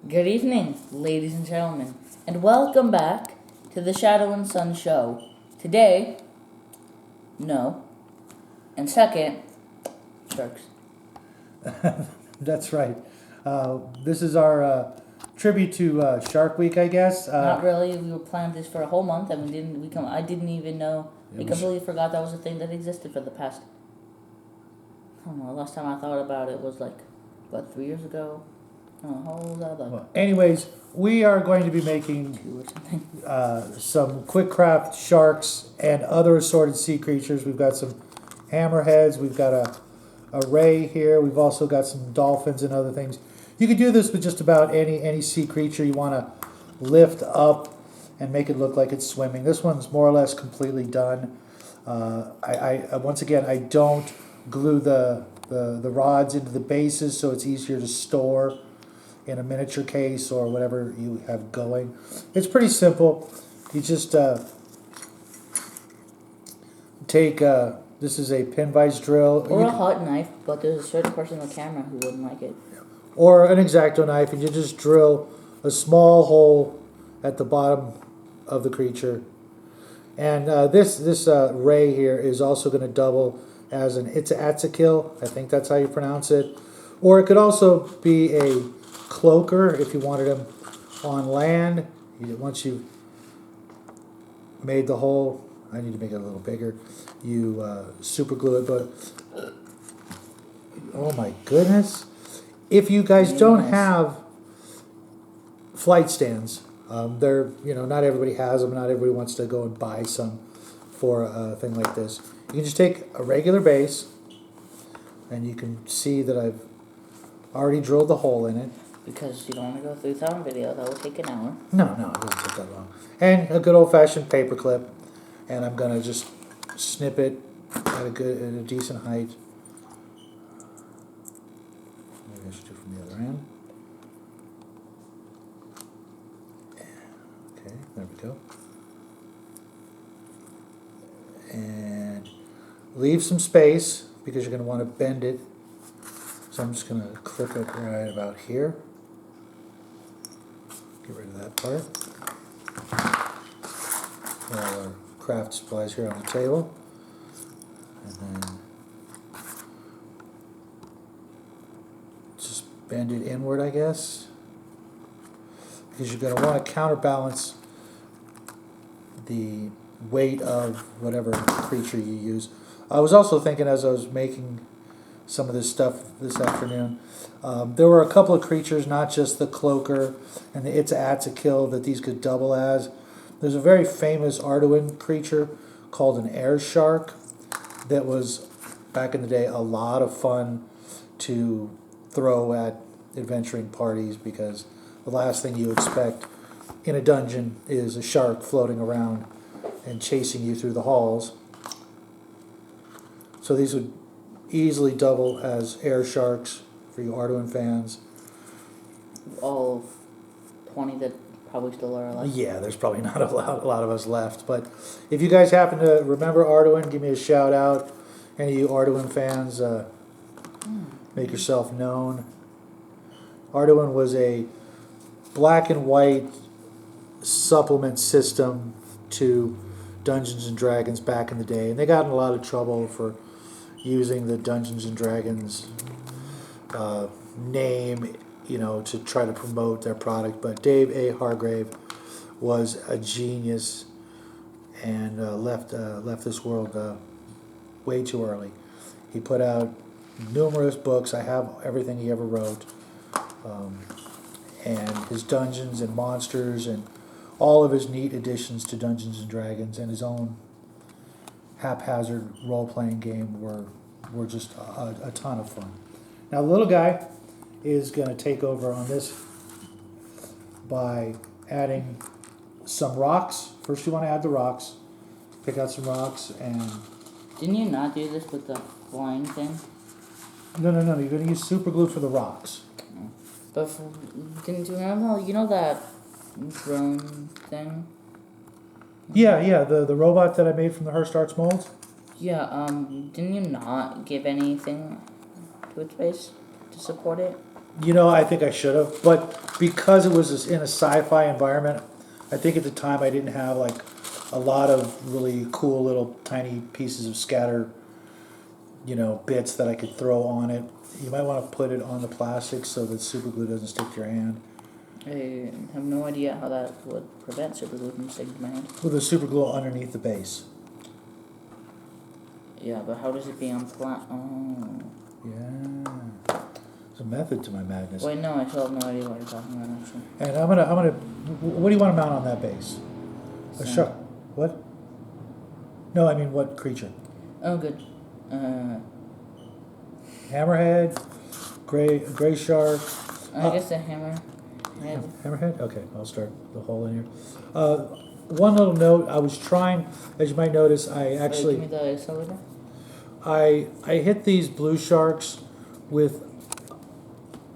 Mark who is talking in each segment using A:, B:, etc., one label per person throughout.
A: Good evening, ladies and gentlemen, and welcome back to the Shadow and Sun Show. Today, no, and second, sharks.
B: That's right. This is our tribute to Shark Week, I guess.
A: Not really. We were planning this for a whole month, and I didn't even know. We completely forgot that was a thing that existed for the past. I don't know. Last time I thought about it was like, 3 years ago. I don't know, how old was that?
B: Well, anyways, we are going to be making
A: 2 or something.
B: some quick craft sharks and other assorted sea creatures. We've got some hammerheads. We've got a ray here. We've also got some dolphins and other things. You could do this with just about any sea creature you want to lift up and make it look like it's swimming. This one's more or less completely done. Once again, I don't glue the rods into the bases, so it's easier to store in a miniature case or whatever you have going. It's pretty simple. You just take, this is a pin vise drill.
A: Or a hot knife, but there's a certain person on the camera who wouldn't like it.
B: Or an X-Acto knife, and you just drill a small hole at the bottom of the creature. And this ray here is also going to double as an It's-a-Atza-Kill. I think that's how you pronounce it. Or it could also be a cloaker if you wanted him on land. Once you've made the hole, I need to make it a little bigger, you super glue it. But oh my goodness, if you guys don't have flight stands, they're, not everybody has them. Not everybody wants to go and buy some for a thing like this. You can just take a regular base, and you can see that I've already drilled the hole in it.
A: Because you don't want to go through sound video, that will take an hour.
B: No, it doesn't take that long. And a good old-fashioned paper clip, and I'm gonna just snip it at a decent height. Maybe I should do it from the other end. Okay, there we go. And leave some space because you're gonna want to bend it. So I'm just gonna clip it right about here. Get rid of that part. All our craft supplies here on the table. And then just bend it inward, I guess. Because you're going to want to counterbalance the weight of whatever creature you use. I was also thinking as I was making some of this stuff this afternoon, there were a couple of creatures, not just the cloaker and the It's-a-Atza-Kill, that these could double as. There's a very famous Arduin creature called an air shark that was, back in the day, a lot of fun to throw at adventuring parties, because the last thing you expect in a dungeon is a shark floating around and chasing you through the halls. So these would easily double as air sharks for you Arduin fans.
A: All 20 that probably still are alive.
B: Yeah, there's probably not a lot of us left. But if you guys happen to remember Arduin, give me a shout out. Any of you Arduin fans, make yourself known. Arduin was a black and white supplement system to Dungeons and Dragons back in the day. And they got in a lot of trouble for using the Dungeons and Dragons name, to try to promote their product. But Dave A. Hargrave was a genius and left this world way too early. He put out numerous books. I have everything he ever wrote. And his Dungeons and Monsters and all of his neat additions to Dungeons and Dragons and his own haphazard role-playing game were just a ton of fun. Now the little guy is going to take over on this by adding some rocks. First you want to add the rocks. Pick out some rocks and...
A: Didn't you not do this with the flying thing?
B: No. You're going to use super glue for the rocks.
A: But didn't you remember, that drone thing?
B: Yeah, the robot that I made from the Hearst Arts molds.
A: Yeah, didn't you not give anything to its base to support it?
B: You know, I think I should have, but because it was in a sci-fi environment, I think at the time I didn't have like a lot of really cool little tiny pieces of scatter, bits that I could throw on it. You might want to put it on the plastic so that super glue doesn't stick to your hand.
A: I have no idea how that would prevent super glue from sticking to my hand.
B: With the super glue underneath the base.
A: Yeah, but how does it be on flat? Oh.
B: Yeah. There's a method to my madness.
A: Wait, no, I still have no idea what you're talking about, actually.
B: And I'm gonna. What do you want to mount on that base? A
A: Sand.
B: shark. What? No, I mean what creature?
A: Oh, good.
B: Hammerhead, gray shark.
A: I guess a hammer. Yeah.
B: Hammerhead? Okay, I'll start the hole in here. One little note, I was trying, as you might notice, I actually,
A: Give me the accelerator.
B: I hit these blue sharks with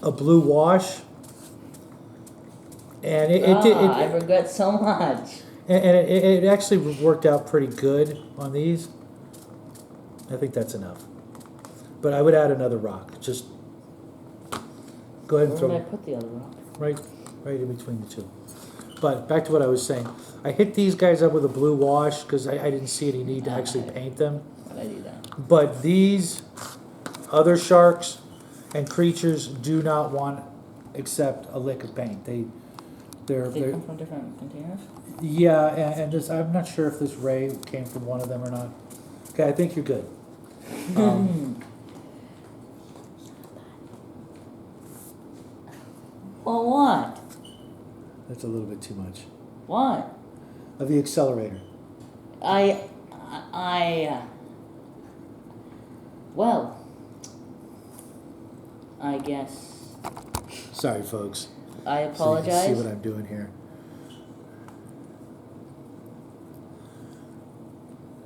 B: a blue wash. And
A: I regret so much.
B: And it actually worked out pretty good on these. I think that's enough. But I would add another rock. Just go ahead and
A: Where
B: throw
A: did I put the other rock?
B: right in between the two. But back to what I was saying. I hit these guys up with a blue wash because I didn't see any need to actually paint them.
A: Why did I do that?
B: But these other sharks and creatures do not want except a lick of paint. They're
A: Come from different containers?
B: yeah, and this, I'm not sure if this ray came from one of them or not. Okay, I think you're good.
A: Well, what?
B: That's a little bit too much.
A: What?
B: Of the accelerator.
A: Well, I guess.
B: Sorry, folks.
A: I
B: So you
A: apologize.
B: can see what I'm doing here.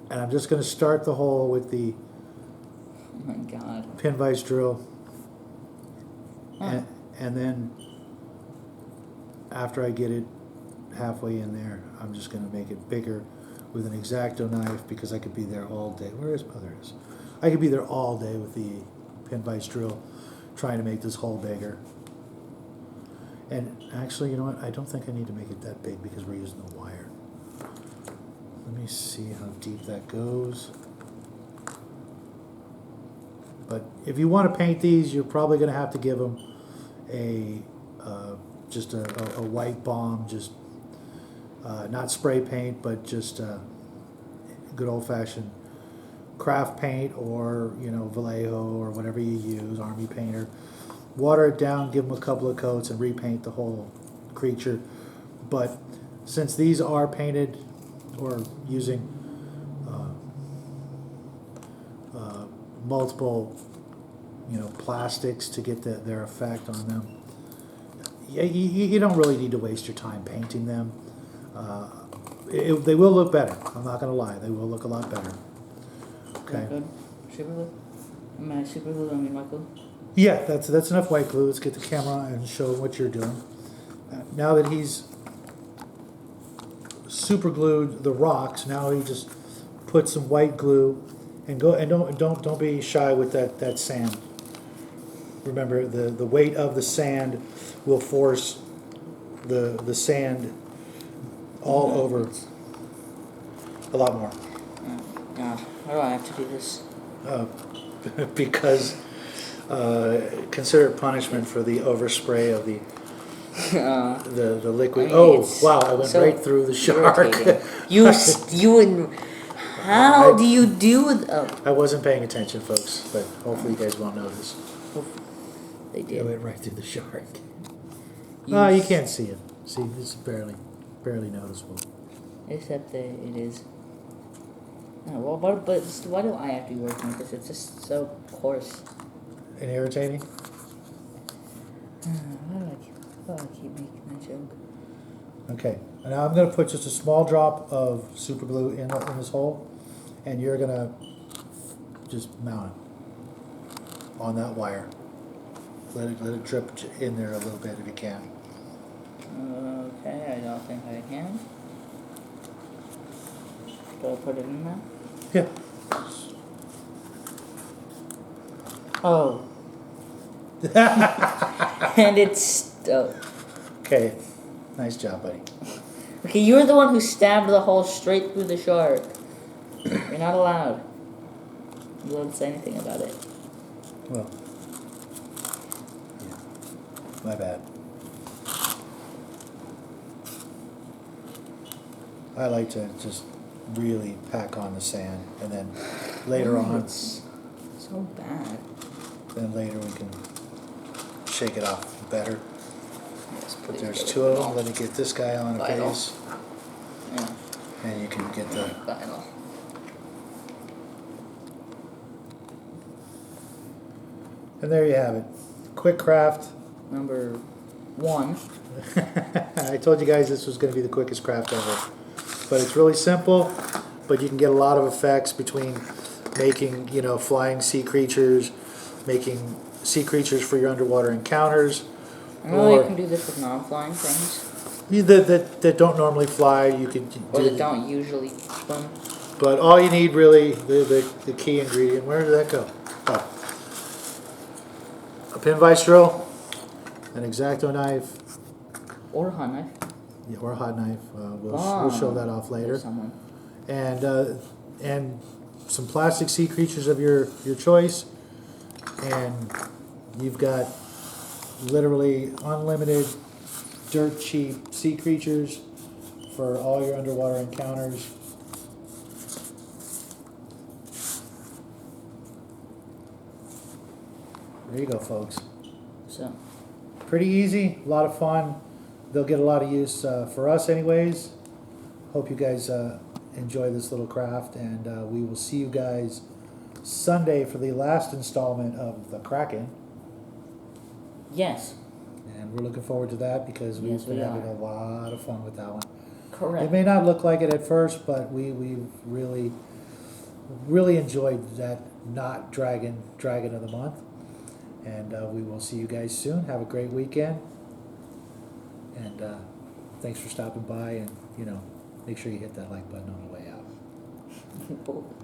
B: And I'm just going to start the hole with the
A: Oh my god.
B: pin vise drill.
A: Huh.
B: And then after I get it halfway in there, I'm just going to make it bigger with an X-Acto knife because I could be there all day. Where is Mother? I could be there all day with the pin vise drill trying to make this hole bigger. And actually, you know what? I don't think I need to make it that big because we're using the wire. Let me see how deep that goes. But if you want to paint these, you're probably going to have to give them just a white bomb, just not spray paint, but just good old-fashioned craft paint, or Vallejo or whatever you use, army painter. Water it down, give them a couple of coats, and repaint the whole creature. But since these are painted or using multiple plastics to get their effect on them, you don't really need to waste your time painting them. They will look better. I'm not going to lie. They will look a lot better. Okay.
A: Good. Super glue? Am I super glue? I mean white glue?
B: Yeah, that's enough white glue. Let's get the camera and show what you're doing. Now that he's super glued the rocks, now he just put some white glue and don't be shy with that sand. Remember, the weight of the sand will force the sand all over a lot more.
A: God, why do I have to do this?
B: Because consider it punishment for the overspray of the liquid. Oh wow! I went
A: so
B: right through the shark.
A: How do you do with? Oh,
B: I wasn't paying attention, folks, but hopefully you guys won't notice.
A: they
B: It
A: did.
B: went right through the shark. You can't see it. See, it's barely noticeable.
A: Except that it is. Oh, well, but why do I have to be working with this? It's just so coarse.
B: And irritating.
A: Why do I keep making that joke?
B: Okay, and now I'm going to put just a small drop of super glue in this hole, and you're going to just mount it on that wire. Let it drip in there a little bit if you can.
A: Okay, I don't think I can. Do I put it in there?
B: Yeah.
A: Oh. And it's stoked.
B: Okay, nice job, buddy.
A: Okay, you're the one who stabbed the hole straight through the shark. You're not allowed. You won't say anything about it.
B: Well, yeah, my bad. I like to just really pack on the sand, and then later on,
A: It's so bad.
B: then later we can shake it off better.
A: Yes,
B: But
A: please
B: there's
A: give it
B: two of
A: a
B: them. Let me get this guy on a
A: Vital.
B: base,
A: Yeah,
B: and you can get the.
A: final.
B: And there you have it. Quick craft.
A: Number 1.
B: I told you guys this was going to be the quickest craft ever. But it's really simple, but you can get a lot of effects between making, flying sea creatures, making sea creatures for your underwater encounters.
A: I know you can do this with non-flying things.
B: That don't normally fly, you could
A: Or
B: do.
A: that don't usually swim.
B: But all you need really, the key ingredient, where did that go? Oh. A pin vise drill, an X-Acto knife,
A: Or a hot knife.
B: yeah, or a hot knife. We'll show that off later.
A: There's someone.
B: And some plastic sea creatures of your choice, and you've got literally unlimited dirt cheap sea creatures for all your underwater encounters. There you go, folks.
A: So,
B: Pretty easy, a lot of fun. They'll get a lot of use for us anyways. Hope you guys enjoy this little craft, and we will see you guys Sunday for the last installment of the Kraken.
A: yes.
B: And we're looking forward to that because we've
A: Yes,
B: been
A: we
B: having
A: are.
B: a lot of fun with that one.
A: Correct.
B: It may not look like it at first, but we've really enjoyed that not dragon of the month. And we will see you guys soon. Have a great weekend. And thanks for stopping by, and make sure you hit that like button on the way out.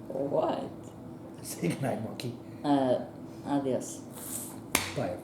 A: Or what?
B: Say goodnight, monkey.
A: Adios.
B: Bye.